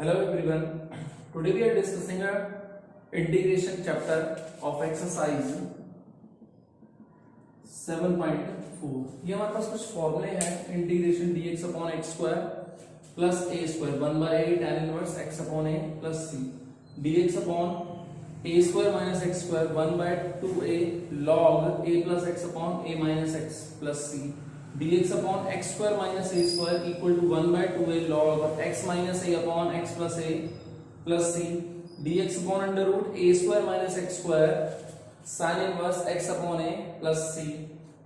Hello everyone. Today we are discussing a integration chapter of exercise 7.4. ये हमारे पास कुछ फॉर्मूले हैं. Integration dx upon x square plus a square 1/a tan inverse x upon a plus c dx upon a square minus x square 1/2a log a plus x upon a minus x plus c dx upon x square minus a square equal to 1/2a log x minus a upon x plus a plus c dx upon under root a square minus x square sine inverse x upon a plus c.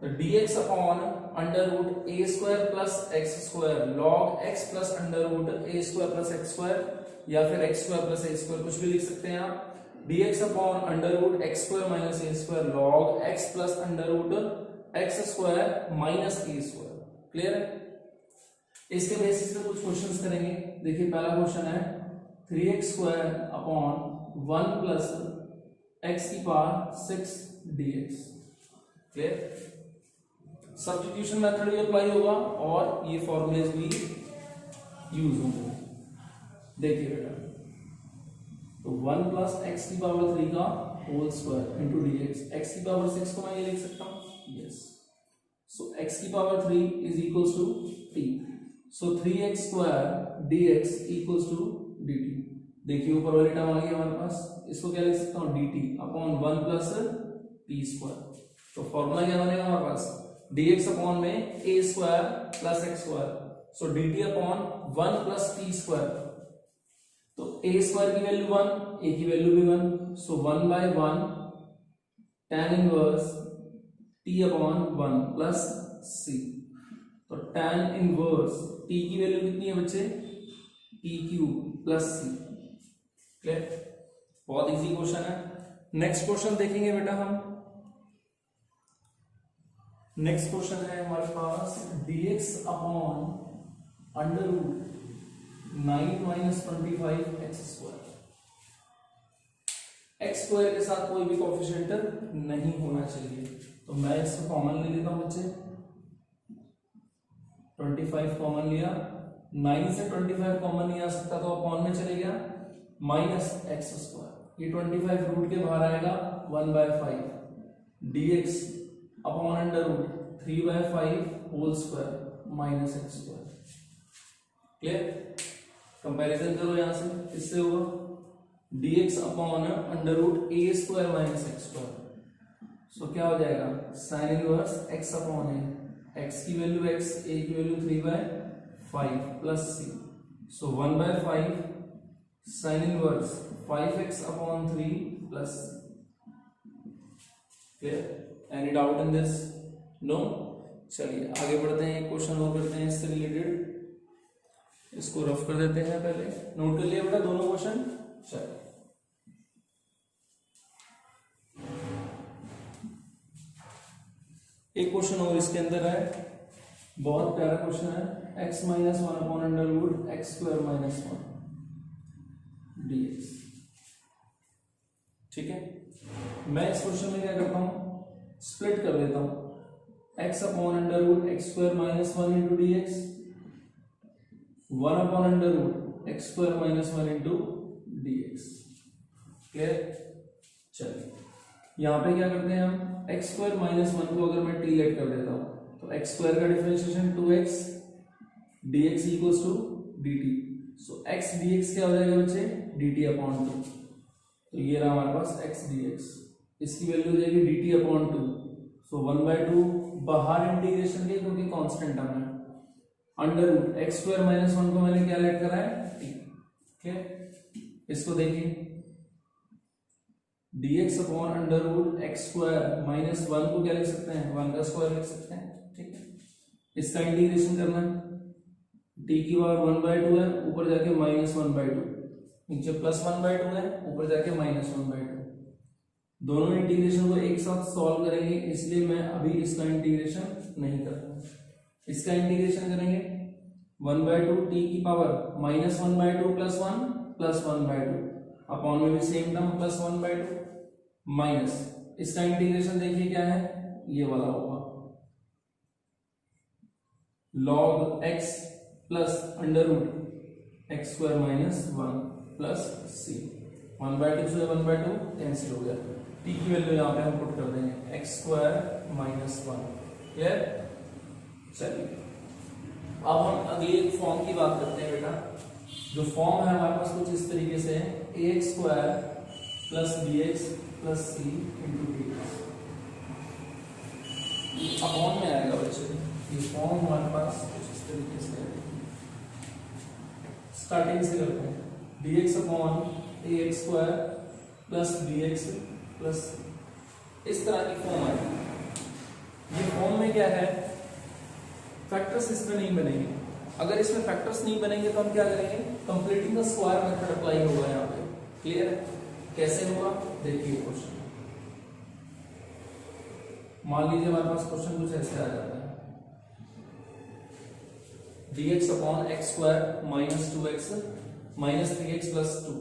तो dx upon under root a square plus x square log x plus under root a square plus x square या फिर x square plus a square कुछ भी लिख सकते हैं आप. dx upon under root x square minus a square log x plus under root x square minus a square. Clear है. इसके बेसिस पे कुछ क्वेश्चंस करेंगे. देखिए पहला क्वेश्चन है 3x square upon 1 plus X की power 6 dx. Clear. Substitution method भी अप्लाई होगा और ये फॉर्मूलेज भी यूज होंगे. देखिए बेटा तो 1 प्लस एक्स की पावर 3 का होल स्क्वायर इंटू dx. एक्स की पावर 6 को मैं ये लिख सकता हूं. Yes. So x की power 3 is equals to t. So 3x square dx equals to dt. देखिए ऊपर वाली टर्म आ गई हमारे पास. इसको क्या लिख सकता हूँ dt upon 1 plus t square. तो फॉर्मूला क्या बनेगा हमारे पास dx अपॉन में a square plus x square. So dt upon 1 plus t square. तो a स्क्वायर की वैल्यू 1, a की वैल्यू भी 1. सो 1/1 tan inverse t upon 1 plus c. तो tan इनवर्स t की वैल्यू कितनी है बच्चे t cube plus c. Clear. बहुत इजी क्वेश्चन है. नेक्स्ट क्वेश्चन देखेंगे बेटा हम. नेक्स्ट क्वेश्चन है हमारे पास dx upon under root 9 minus 25 x square. X square के साथ कोई भी कोएफिशिएंट नहीं होना चाहिए. तो मैं इसको कॉमन ले लेता हूं बच्चे. 25 कॉमन लिया. 9 से 25 कॉमन नहीं आ सकता तो अपॉन में चले गया माइनस एक्स स्क्वायर. ये 25 रूट के बाहर आएगा 1/5 dx upon under root 3/5 whole square minus x square. Clear. Comparison करो यहां से. इससे होगा dx upon under root a square minus x square. So क्या हो जाएगा sine inverse x upon a. x की वैल्यू x, a की value 3/5 plus c. So 1/5 sine inverse 5x upon 3 plus c. Clear. Any doubt in this? No. चलिए आगे बढ़ते हैं. एक क्वेश्चन और करते हैं इससे रिलेटेड. इसको रफ कर देते हैं. पहले नोट कर लिया बेटा दोनों क्वेश्चन. चलिए एक क्वेश्चन और इसके अंदर है. बहुत प्यारा क्वेश्चन है. x minus 1 upon under root x square minus 1 dx. ठीक है. मैं इस क्वेश्चन में क्या करता हूं स्प्लिट कर देता हूं. x upon under root x square minus 1 into D x. 1 upon under root x square minus 1 into D x. Clear. चलिए यहां पे क्या करते हैं हम एक्स स्क्वायर माइनस 1 को अगर मैं टी लेट कर देता हूं तो एक्स स्क्वायर का differentiation 2x dx equals to dt. So x dx क्या हो जाएगा बच्चे dt अपॉन 2. तो ये रहा हमारे पास x dx. इसकी वैल्यू हो जाएगी dt अपॉन 2. सो 1/2 बाहर इंटीग्रेशन के क्योंकि कांस्टेंट टर्म है. Under root x square minus 1 को मैंने क्या लेट करा है t. ठीक. इसको देखिए dx upon under root x square minus 1 को क्या लिख सकते हैं 1 का स्क्वायर लिख सकते हैं. ठीक है. इसका इंटीग्रेशन करना है. t की पावर 1/2 है ऊपर जाके माइनस 1/2. नीचे प्लस 1/2 है ऊपर जाके माइनस 1/2. दोनों इंटीग्रेशन को एक साथ सॉल्व करेंगे इसलिए मैं अभी इसका इंटीग्रेशन नहीं कर रहा. इसका इंटीग्रेशन करेंगे 1/2 t की power minus 1/2 plus 1 plus 1/2 upon में भी सेम टर्म प्लस 1/2 माइनस. इसका इंटीग्रेशन देखिए क्या है ये वाला होगा log x plus under root x square minus 1 plus C. 1/2 से 1/2 कैंसिल हो गया। टी की वैल्यू यहाँ पे हम पुट कर देंगे एक्स स्क्वायर माइनस 1। क्लियर? चलिए अब हम अगली एक फॉर्म की बात करते हैं बेटा। जो फॉर्म है हमारे पास कुछ इस तरीके से है, A X square plus B X plus C into D X upon में आएगा बच्चे। ये फॉर्म हमारे पास कुछ इस तरीके से है। स्टार्टिंग से करते हैं, D X upon A X square plus B X plus इस तरह की फॉर्म आएगी। ये फॉर्म में क्या है, फैक्टर्स इसमें नहीं बनेंगे। अगर इसमें फैक्टर्स नहीं बनेंगे तो हम क्या करेंगे, completing the square method apply होगा यहाँ पे। क्लियर है? कैसे होगा देखिए क्वेश्चन। मान लीजिए हमारे पास क्वेश्चन कुछ ऐसे आ जाता है, dx upon x square minus 2x minus 3x plus 2।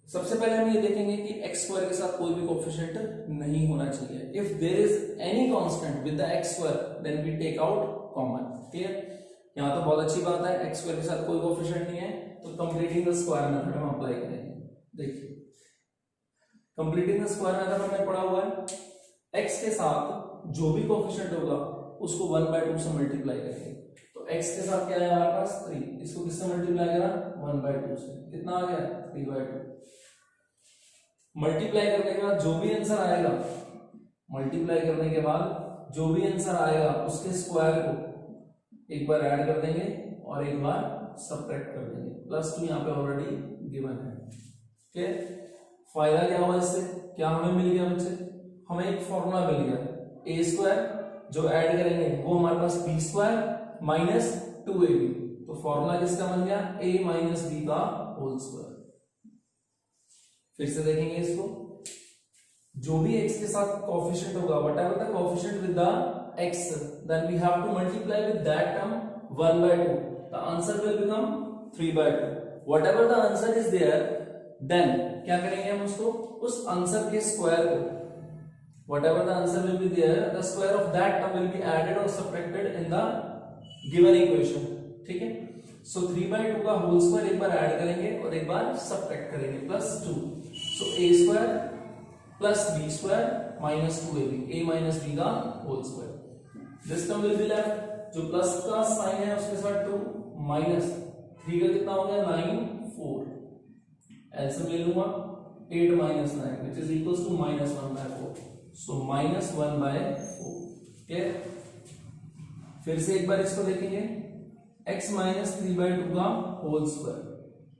सबसे पहले हम ये देखेंगे कि एक्स स्क्वायर के साथ कोई भी कोफिशिएंट नहीं होना चाहिए। If there is any constant with the x square then we take out common. Clear? यहाँ तो बहुत अच्छी बात है, एक्स स्क्वायर के साथ कोई कोफिशिएंट नहीं है तो कंप्लीटिंग द स्क्वायर मेथड हम अप्लाई करेंगे। देखिए कंप्लीटिंग द स्क्वायर मेथड हमने पढ़ा हुआ है, एक्स के साथ जो भी कोफिशिएंट होगा उसको 1/2 से मल्टीप्लाई करेंगे। तो एक्स के साथ क्या है हमारे पास 3, इसको किससे मल्टीप्लाई करा 1/2 से, कितना आ गया 3/2। मल्टीप्लाई करने के बाद जो भी आंसर आएगा, मल्टीप्लाई करने के बाद जो भी आंसर आएगा उसके स्क्वायर को एक बार ऐड कर देंगे और एक बार सबट्रैक्ट कर देंगे। प्लस 2 यहाँ पे ऑलरेडी गिवन है। ठीक, फायदा क्या हुआ इससे, क्या हमें मिल गया बच्चे, हमें एक फॉर्मूला मिल गया ए स्क्वायर, जो ऐड करेंगे वो हमारे पास बी स्क्वायर माइनस 2ab। तो फॉर्मूला किसका बन गया, a माइनस बी का होल स्क्वायर। फिर से देखेंगे इसको, जो भी x के साथ कोएफिशिएंट होगा, whatever the coefficient with the x, then we have to multiply with that term 1/2, the answer will become 3/2। Whatever the answer is there, देन क्या करेंगे हम उसको, उस आंसर के स्क्वायर को, whatever the answer will be there, the square of that term will be added और subtracted in the given equation. ठीक है, सो 3/2 का होल स्क्वायर एक बार ऐड करेंगे और एक बार सबट्रैक्ट करेंगे, plus 2। So a square plus b स्क्वायर minus 2ab, a minus b का whole square. This term will be left, जो प्लस का साइन है उसके साथ 2 माइनस 3 का कितना हो गया 9 4, एलसीएम ले लूंगा 8 minus 9 which is equals to -1/4, so -1/4। Clear? फिर से एक बार इसको देखेंगे, x माइनस 3/2 का होल स्क्वायर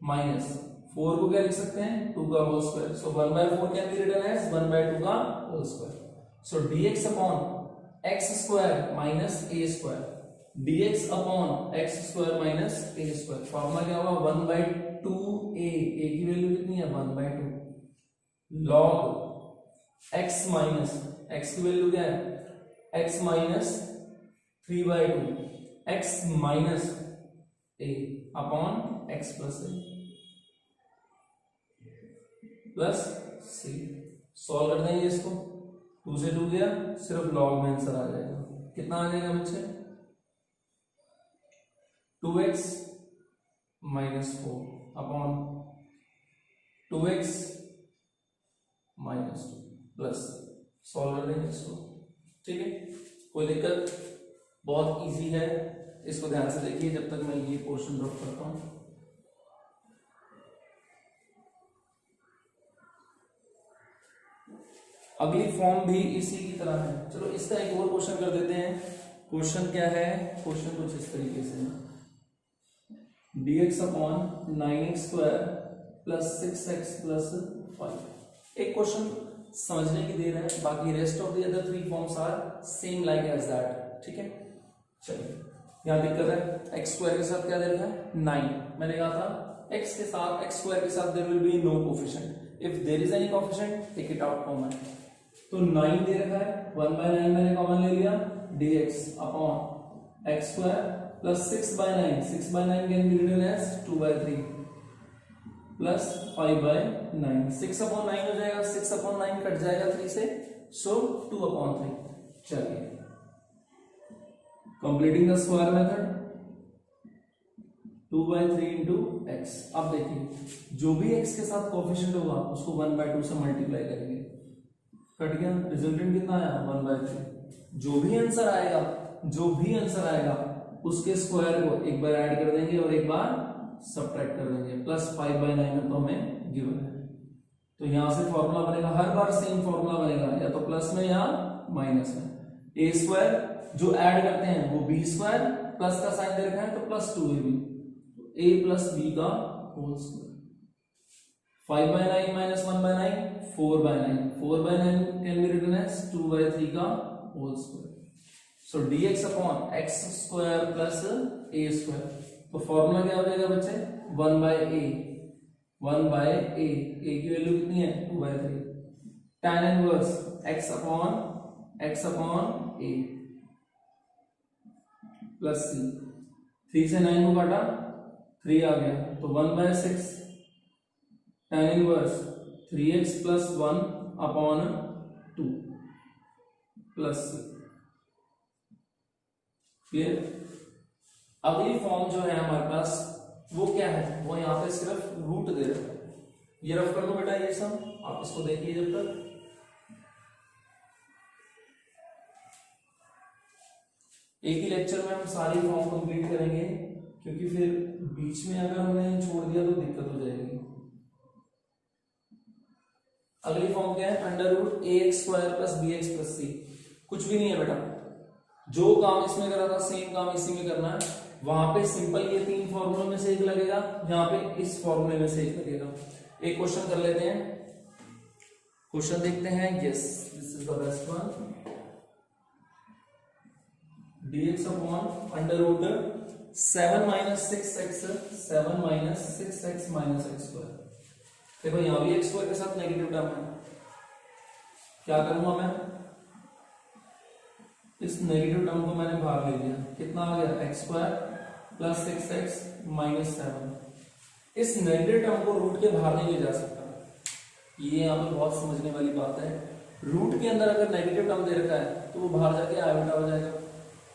माइनस 4 को क्या लिख सकते हैं 2 का whole square, so 1/4 can be written as 1/2 का whole square. So dx upon x square minus a square, dx upon x square minus a square. Formula क्या होगा 1/2a, a की वैल्यू कितनी है 1/2, log x माइनस x की value क्या है x minus 3/2 x minus a upon x plus a plus c। Solve कर देंगे इसको, 2 से 2 गया, सिर्फ लॉग में आंसर आ जाएगा। कितना आ जाएगा बच्चे 2x minus 4 upon 2x minus 2 plus, solve कर देंगे इसको। ठीक है, कोई दिक्कत, बहुत इजी है, इसको ध्यान से देखिए जब तक मैं ये पोर्शन ड्रॉप करता हूं। अगली फॉर्म भी इसी की तरह है। चलो इसका एक और क्वेश्चन कर देते हैं। क्वेश्चन क्या है, क्वेश्चन कुछ इस तरीके से है, dx upon 9x square plus 6x plus 5। एक क्वेश्चन समझने की देर है, बाकी rest of the other 3 forms are same like as that. ठीक है, चलिए यहाँ दिक्कत है, एक्स स्क्वायर के साथ क्या दे रखा है 9। मैंने कहा था एक्स के साथ एक्स स्क्वायर के साथ there will be no coefficient, if there is any coefficient take it out common. तो 9 दे रखा है, 1/9 मैंने कॉमन ले लिया, dx upon x square plus 6/9, 6/9 can be written as 2/3 plus 5/9, 6/9 हो जाएगा, 6/9 कट जाएगा 3 से, सो 2/3। चलिए completing the square method, 2/3 into x. अब देखिए जो भी एक्स के साथ कोफिशिएंट होगा उसको 1/2 से मल्टीप्लाई करेंगे, कट गया, रिजल्टेंट कितना आया 1/3। जो भी आंसर आएगा उसके स्क्वायर को एक बार ऐड कर देंगे और एक बार सब्ट्रैक्ट कर देंगे, प्लस 5/9 तो हमें गिवन है। तो यहां से फॉर्मूला बनेगा, हर बार सेम फॉर्मूला बनेगा, या तो प्लस में या माइनस में। ए स्क्वायर जो ऐड करते हैं वो बी स्क्वायर, प्लस का साइन दे रखा है तो plus 2ab, a plus B का whole square. 5/9 minus 1/9 4/9, 4/9 can be written as 2/3 का whole square. So dx upon x square plus a square. तो फॉर्मूला क्या हो जाएगा बच्चे 1/a की वैल्यू कितनी है 2/3, tan inverse x upon a plus c। 3 से 9 को काटा 3 आ गया तो 1/6 tan inverse 3x plus 1 upon 2 plus c। फिर अगली फॉर्म जो है हमारे पास वो क्या है, वो यहाँ पे सिर्फ रूट दे रहा है। ये रफ कर दो बेटा, ये सब आप इसको देखिए जब तक। एक ही लेक्चर में हम सारी फॉर्म कंप्लीट करेंगे, क्योंकि फिर बीच में अगर हमने छोड़ दिया तो दिक्कत हो जाएगी। अगली फॉर्म क्या है, √ax² plus bx plus c। कुछ भी नहीं है बेटा, जो काम इसमें करा था सेम काम इसी में करना है। वहां पे सिंपल ये 3 फॉर्मूलों में से एक लगेगा, यहाँ पे इस फॉर्मूले में से एक लगेगा। एक क्वेश्चन कर लेते हैं, क्वेश्चन देखते हैं। Yes, this is the best one. dx upon √7 - 6x minus x²। देखो यहां भी x² के साथ नेगेटिव टर्म है, क्या करूंगा मैं, इस नेगेटिव टर्म को मैंने बाहर ले लिया, कितना आ गया x² प्लस 6x माइनस 7। इस नेगेटिव टर्म को रूट के बाहर नहीं ले जा सकता, ये यहाँ पे बहुत समझने वाली बात है। रूट के अंदर अगर नेगेटिव टर्म दे रखा है तो वो बाहर जाके आयोटा हो जाएगा,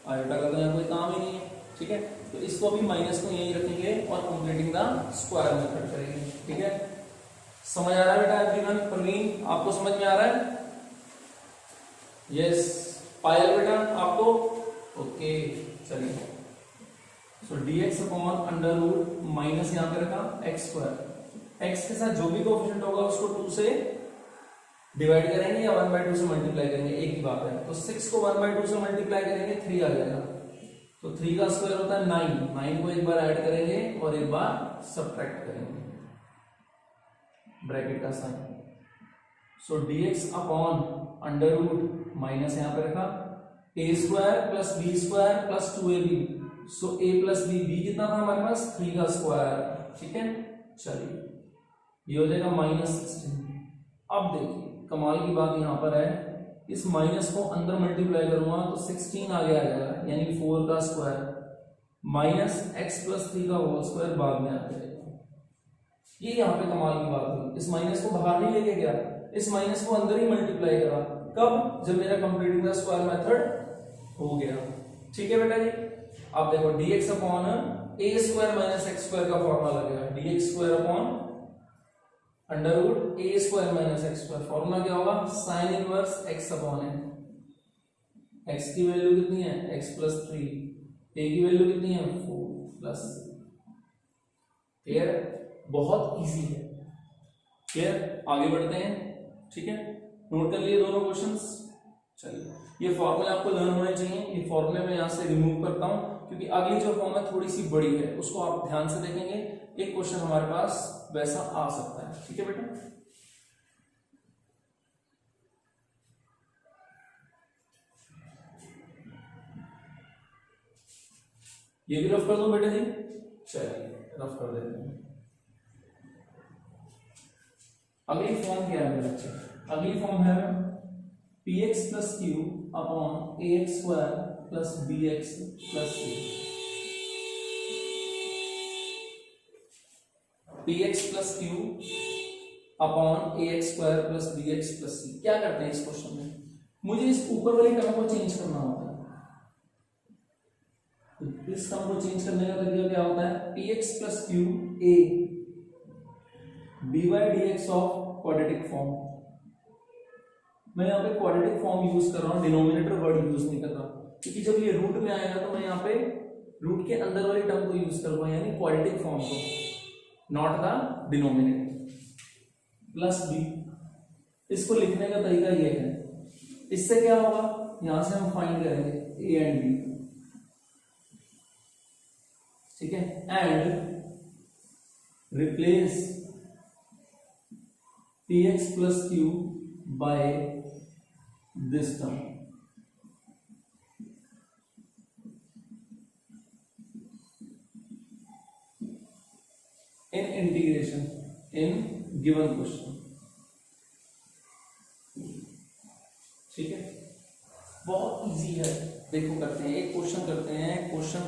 आयोटा का तो यहाँ कोई काम ही नहीं है, ठीक है। तो इसको भी माइनस को यही रखेंगे और कंप्लीटिंग द स्क्वायर मेथड करेंगे, ठीक है। समझ आ रहा है बेटा एवरीवन? प्रवीण आपको समझ में आ रहा है? यस। पायल बेटा आपको? ओके चलिए। सो dx अपॉन √ माइनस यहाँ पे रखा x², x के साथ जो भी कोएफिशिएंट होगा उसको 2 से डिवाइड करेंगे या 1/2 से मल्टीप्लाई करेंगे, एक ही बात है। तो 6 को 1/2 से मल्टीप्लाई करेंगे 3 आ जाएगा, तो 3 का स्क्वायर होता है 9 को एक बार ऐड करेंगे और एक बार सब्ट्रैक्ट करेंगे, ब्रैकेट का साइन। सो dx अपॉन √ माइनस यहाँ पे रखा a² plus b² plus 2ab। So a plus b, कितना था हमारे पास 3 का स्क्वायर, ठीक है। चलिए ये हो जाएगा -16। अब देखिए कमाल की बात यहां पर है, इस माइनस को अंदर मल्टीप्लाई करूंगा तो 16 आगे आ जाएगा, यानी 4 का स्क्वायर माइनस x प्लस 3 का होल स्क्वायर बाद में आ जाएगा। ये यहाँ पे कमाल की बात हुई, इस माइनस को बाहर नहीं लेके गया, इस माइनस को अंदर ही मल्टीप्लाई करा। कब? जब मेरा कंप्लीटिंग द स्क्वायर मेथड हो गया, ठीक है बेटा जी। अब देखो dx upon a² minus x² का फॉर्मूला लगेगा, dx² upon √a² minus x²। Formula क्या होगा, sign inverse x upon n। x की वैल्यू कितनी है x प्लस 3, a की वैल्यू कितनी है 4 प्लस। क्लियर? बहुत इजी है। क्लियर? आगे बढ़ते हैं, ठीक है। नोट कर लिए दोनों क्वेश्चंस। चलिए ये फॉर्मूले आपको लर्न होने चाहिए, ये फॉर्मूले मैं यहां से रिमूव करता हूं क्योंकि अगली जो फॉर्म है थोड़ी सी बड़ी है, उसको आप ध्यान से देखेंगे, एक क्वेश्चन हमारे पास वैसा आ सकता है, ठीक है बेटा। ये भी रफ कर दो बेटे जी। चलिए रफ कर देते हैं। अगली फॉर्म क्या है बच्चे? अगली फॉर्म है px plus q upon ax² plus bx plus c। px plus q upon ax² plus bx plus c। क्या करते हैं इस क्वेश्चन में, मुझे इस ऊपर वाली टर्म को चेंज करना होता है। तो इस टर्म को चेंज करने का तरीका क्या होता है, p x plus q a d y d x of quadratic form. मैं यहाँ पे क्वाड्रेटिक फॉर्म यूज कर रहा हूँ, डिनोमिनेटर वर्ड यूज नहीं कर रहा, क्योंकि जब ये रूट में आएगा तो मैं यहाँ पे रूट के अंदर वाली टर्म को यूज करूंगा, यानी क्वाड्रेटिक फॉर्म को, not the denominator. Plus b, इसको लिखने का तरीका ये है, इससे क्या होगा, यहां से हम फाइंड करेंगे ए एंड बी, ठीक है, and replace p x plus q by this term. In integration in given question, ठीक है, बहुत इजी है। देखो करते हैं, एक क्वेश्चन करते हैं, question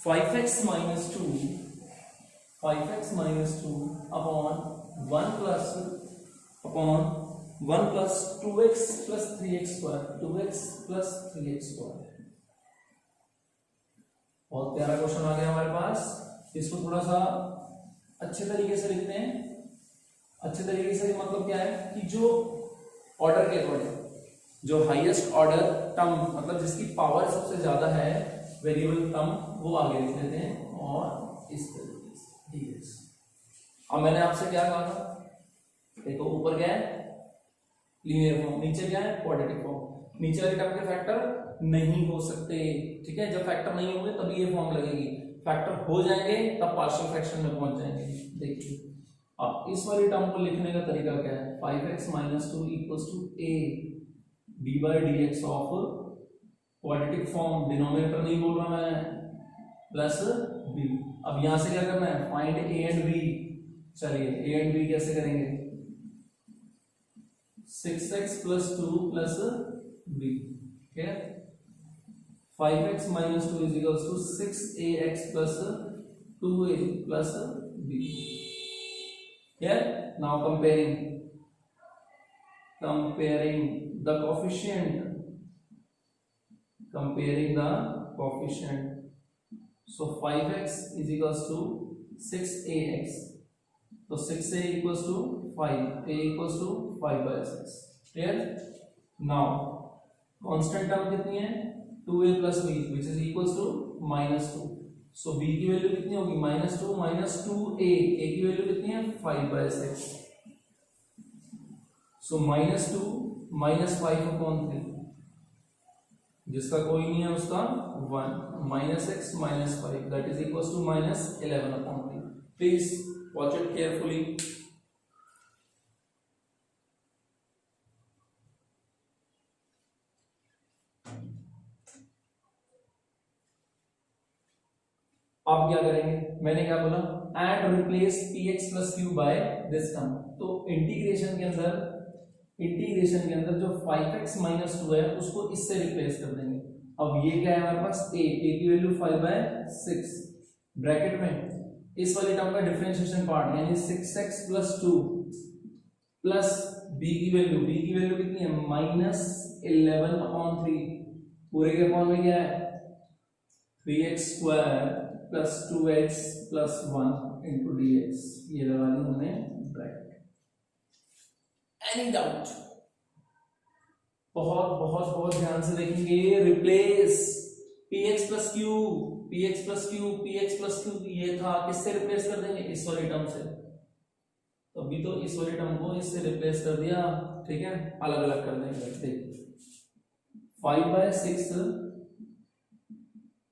5x minus two upon 1 plus 2x plus 3x square. बहुत प्यारा क्वेश्चन आ गया हमारे पास। इसको थोड़ा सा अच्छे तरीके से लिखते हैं। अच्छे तरीके से मतलब क्या है कि जो ऑर्डर के अकॉर्डिंग जो हाईएस्ट ऑर्डर टर्म, मतलब जिसकी पावर सबसे ज्यादा है वेरिएबल टर्म, वो आगे लिख लेते हैं और इस तरीके से dx। अब मैंने आपसे क्या कहा था, देखो ऊपर क्या है लीनियर फॉर्म, नीचे क्या है क्वाड्रेटिक फॉर्म। नीचे वाले टर्म के फैक्टर नहीं हो सकते, ठीक है, जब फैक्टर नहीं होंगे तभी ये फॉर्म लगेगी, फैक्टर हो जाएंगे तब पार्शियल फ्रैक्शन में पहुंच जाएंगे। देखिए अब इस वाली टर्म को लिखने का तरीका क्या है, 5x minus two equals to a d by d x of quadratic form, denominator नहीं बोल रहा मैं, प्लस b। अब यहां से क्या करना है, फाइंड a एंड b। चलिए a एंड b कैसे करेंगे, 6x प्लस 2 प्लस b, ठीक है, 5x minus 2 is equals to 6ax plus 2a plus b. Here now comparing the coefficient. So 5x is equals to 6ax. So 6a equals to 5, a equals to 5 by 6. Clear? Now constant term कितनी है, 2a plus b which is equals to minus 2. So b की value कितनी होगी, minus 2 minus 2a, a की value कितनी है 5 by 6. So minus 2 minus 5 upon 3, जिसका कोई नहीं है उसका 1, minus x minus 5 that is equals to minus 11 upon 3. Please watch it carefully. आप क्या करेंगे, मैंने क्या बोला, and replace p x plus q by this term. तो इंटीग्रेशन के अंदर जो 5x माइनस 2 है उसको इससे रिप्लेस कर देंगे। अब ये क्या है हमारे पास, a की वैल्यू 5 बाय 6, ब्रैकेट में इस वाली टर्म का डिफरेंशिएशन पार्ट यानी 6x प्लस 2 प्लस b की वैल्यू कितनी है, माइनस 11 अपॉन 3, पूरे के अपॉन में क्या है 3x square plus 2x plus 1 into dx। ये लगा दी हमने ब्रैकेट। एनी डाउट, बहुत ध्यान से देखेंगे। रिप्लेस px प्लस क्यू, ये था, किससे रिप्लेस कर देंगे, इस वाली टर्म से। तो अभी तो इस वाली टर्म को इससे रिप्लेस कर दिया, ठीक है, अलग अलग कर देंगे। देखिए 5 by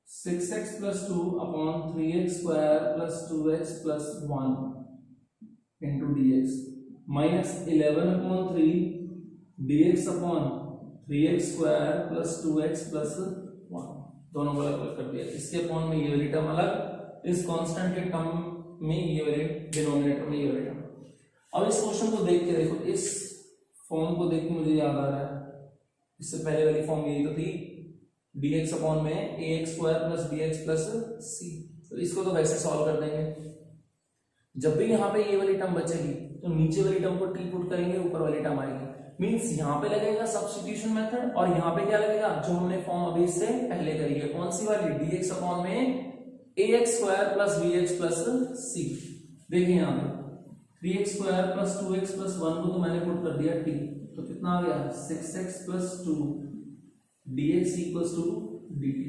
6x plus 2 upon 3x square plus 2x plus 1 into dx, minus 11 upon 3 dx upon 3x square plus 2x plus 1, दोनों को अलग अलग कर दिया। इसके अपॉन में ये वाली टर्म अलग, इस कांस्टेंट के टर्म में ये वाली, डिनोमिनेटर में ये वाली टर्म। अब इस क्वेश्चन को देख के देखो, इस फॉर्म को देख के मुझे याद आ रहा है, इससे पहले वाली फॉर्म यही तो थी, dx अपॉन में ax square plus bx plus c। तो इसको तो वैसे सॉल्व कर देंगे। जब भी यहाँ पे ये वाली टर्म बचेगी तो नीचे वाली टर्म को टी पुट करेंगे, ऊपर वाली टर्म आएगी। मींस यहाँ पे लगेगा सब्स्टिट्यूशन मेथड और यहाँ पे क्या लगेगा, जो हमने फॉर्म अभी इससे पहले करी है, कौन सी वाली, dx अपॉन में ax square plus bx plus c। देखिए यहाँ पे 3x square plus 2x plus 1 को तो मैंने पुट कर दिया t, तो कितना आ गया 6x plus 2 dx equals to dt।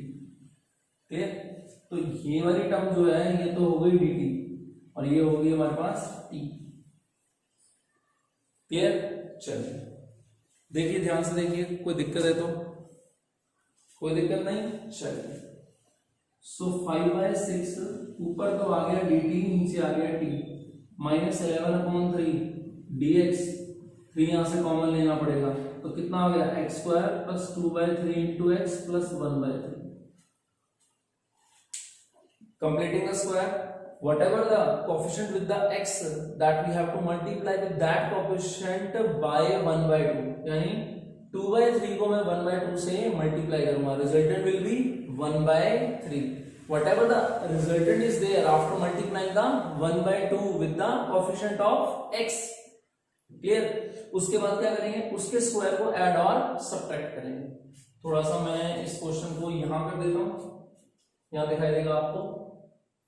Clear? तो ये वाली टर्म जो है ये तो हो गई dt और ये हो गई हमारे पास t। क्लियर? चलिए देखिए ध्यान से देखिए, कोई दिक्कत है तो, कोई दिक्कत नहीं। चलिए सो 5/6 ऊपर तो आ गया dt, नीचे आ गया t, माइनस 11/3 dx, 3 यहां से कॉमन लेना पड़ेगा तो कितना आ गया x square plus 2/3 into x plus 1/3। Completing the square, whatever the coefficient with the x that we have to multiply with that coefficient by 1/2, यानी 2/3 को मैं 1/2 से मल्टीप्लाई करूंगा, resultant will be 1/3। whatever the resultant is there after multiplying the 1/2 with the coefficient of x, clear? उसके बाद क्या करेंगे, उसके स्क्वायर को ऐड और सब्ट्रैक्ट करेंगे। थोड़ा सा मैं इस क्वेश्चन को यहां कर देता हूं, यहां दिखाई देगा आपको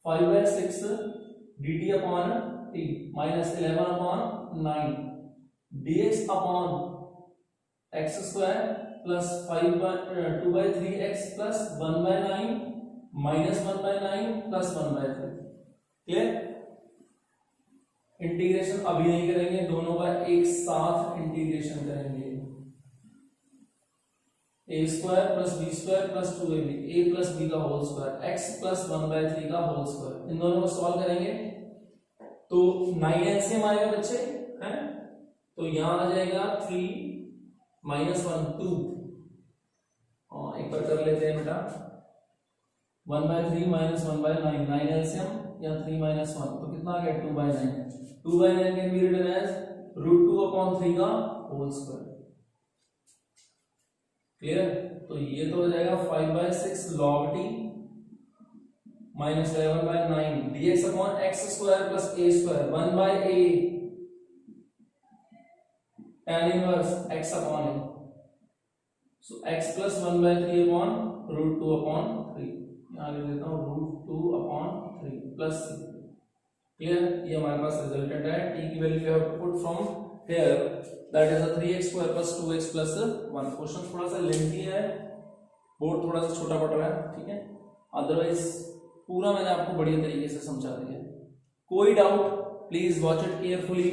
5/6 dt upon t minus 11/9 dx upon x square plus 2/3x plus 1/9 minus 1/9 plus 1/3। Clear? Integration अभी नहीं करेंगे, दोनों का एक साथ इंटीग्रेशन करेंगे। a square plus b square plus 2ab, a plus b का होल स्क्वायर, x प्लस 1/3 का होल स्क्वायर, इन दोनों को सॉल्व करेंगे तो 9 एलसीएम आएगा बच्चे, है? तो यहां आ जाएगा 3 माइनस 1 2, और एक बार कर लेते हैं बेटा, 1/3 माइनस 1/9, 9 एलसीएम या 3 माइनस 1 तो कितना आ गया 2/9। 2/9 कैन बी रिटन एज √2/3 का होल स्क्वायर। क्लियर? तो ये तो हो जाएगा 5/6 log t minus 11/9 dx upon x square plus a square 1/a tan inverse x upon a, so x plus 1/3 upon √2/3, यहाँ लिख देता हूँ √2/3 प्लस। क्लियर? ये हमारे पास रिजल्टेंट है, t की value you have to put from here, that is 3x square plus 2x plus 1। Question थोड़ा सा लेंथी है, बोर्ड थोड़ा सा छोटा पड़ रहा है, ठीक है? अदरवाइज पूरा मैंने आपको बढ़िया तरीके से समझा दिया। कोई doubt please watch it carefully.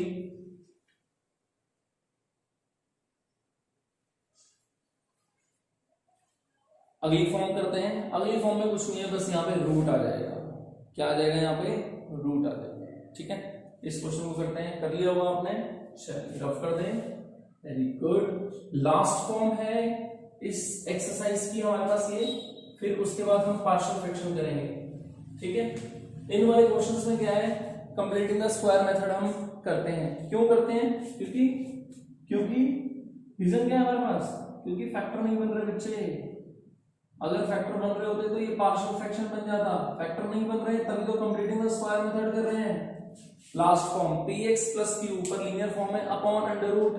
अगली फॉर्म करते हैं। अगली फॉर्म में कुछ नहीं है, बस यहाँ पे रूट आ जाएगा। क्या आ जाएगा? यहाँ पे रूट आ जाएगा, ठीक है? इस क्वेश्चन को करते हैं, कर लिया होगा आपने, चलिए रफ कर दें। Very good. लास्ट फॉर्म है इस एक्सरसाइज की हमारे पास ये, फिर उसके बाद हम पार्शियल फ्रैक्शन करेंगे, ठीक है? इन वाले क्वेश्चंस में क्या है, कंप्लीटिंग द स्क्वायर मेथड हम करते हैं। क्यों करते हैं? क्योंकि रीजन क्या है हमारे पास, क्योंकि फैक्टर नहीं बन रहे बच्चे। अगर फैक्टर बन रहे होते तो ये पार्शियल फ्रैक्शन बन जाता, फैक्टर नहीं बन रहे तभी तो कंप्लीटिंग द स्क्वायर मेथड कर रहे हैं। Last form px plus q ऊपर लीनियर फॉर्म है upon under root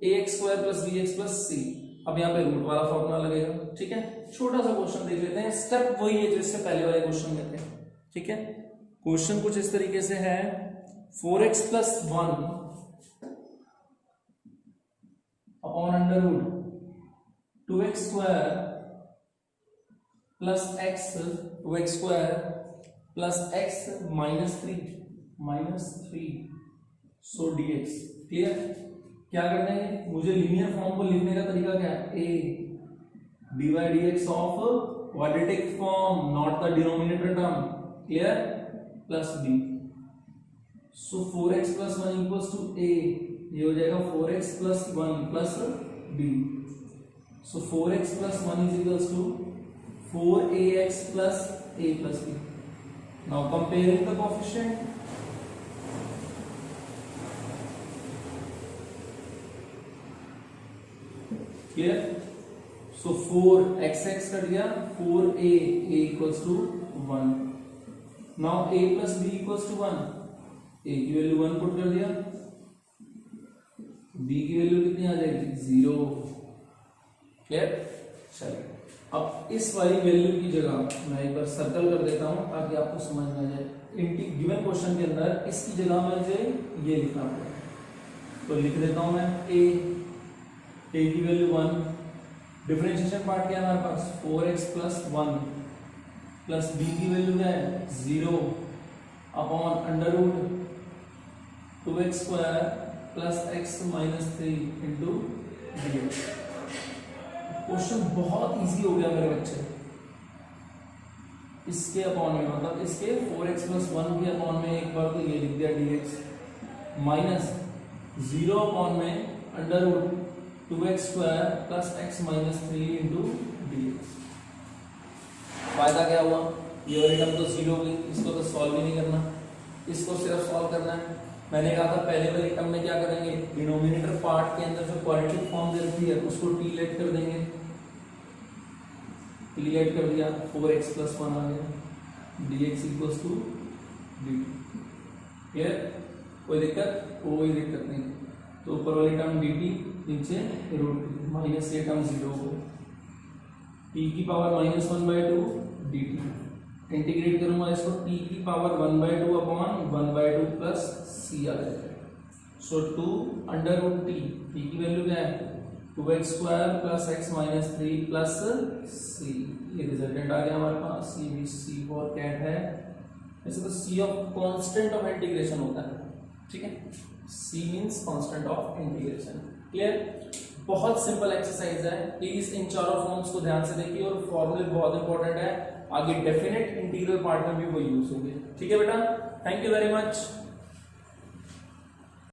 ax square plus bx plus c। अब यहाँ पे रूट वाला फॉर्मूला लगेगा, ठीक है? छोटा सा क्वेश्चन देख लेते हैं, स्टेप वही है जो इससे पहले वाले क्वेश्चन में थे, ठीक है? क्वेश्चन कुछ इस तरीके से है, 4x plus 1 upon under root 2x square plus x 2x square plus x minus 3 so dx। Clear? क्या कर देंगे, मुझे लीनियर फॉर्म को लिखने का तरीका क्या है, a dy dx of quadratic form, not the denominator term. Clear? Plus b, so 4x plus 1 equals to a, ये हो जाएगा 4x plus 1 plus b, so 4x plus 1 is equals to 4ax plus a plus b। Now comparing the coefficient, clear? So 4x cut गया, 4a equals to 1। Now a plus b equals to 1, a की value 1 put कर दिया, b की value कितनी आ जाएगी 0। Clear? चलिए अब इस वाली वैल्यू की जगह मैं एक बार सर्कल कर देता हूं ताकि आपको समझ में आ जाए। गिवन क्वेश्चन के अंदर इसकी जगह मुझे ये लिखना होगा, तो लिख देता हूं मैं a की वैल्यू 1, डिफरेंशिएशन पार्ट क्या है हमारे पास 4x प्लस 1 प्लस b की वैल्यू क्या है 0 upon under root 2x square plus x minus 3 into dx। Question बहुत इजी हो गया मेरे बच्चे। इसके अपॉन में मतलब इसके 4x प्लस 1 के अपॉन में एक बार तो ये लिख दिया dx माइनस 0 अपॉन में under root 2x square plus x minus 3 into dx। फायदा क्या हुआ, ये वाली टर्म तो 0 होगी, इसको तो सॉल्व ही नहीं करना, इसको सिर्फ सॉल्व करना है। मैंने कहा था पहले वाली टर्म में क्या करेंगे, डिनोमिनेटर पार्ट के अंदर जो क्वाड्रेटिक फॉर्म दे रखी है उसको टी लेट कर देंगे, टी लेट कर दिया 4x प्लस 1 आ गया, dx equals to dt। Clear? कोई दिक्कत? कोई दिक्कत नहीं। तो ऊपर वाली टर्म dt, नीचे रूट माइनस ये टर्म 0 हो गई, t की पावर माइनस 1/2 dt। इंटीग्रेट करूंगा इसको t की पावर 1/2 अपॉन 1/2 प्लस c आ जाएगा। सो 2 अंडर रूट t, t की वैल्यू क्या है 2x square plus x minus 3 plus c। ये रिजल्टेंट आ गया हमारे पास, ये भी c फॉर कैट है। ऐसे तो c of constant of integration होता है, ठीक है, c means constant of integration. Clear? बहुत सिंपल एक्सरसाइज है, प्लीज इन चारों फॉर्म्स को ध्यान से देखिए और फॉर्मूले बहुत इंपॉर्टेंट है, आगे डेफिनेट इंटीग्रल पार्ट में भी वो यूज होंगे। ठीक है बेटा, थैंक यू वेरी मच।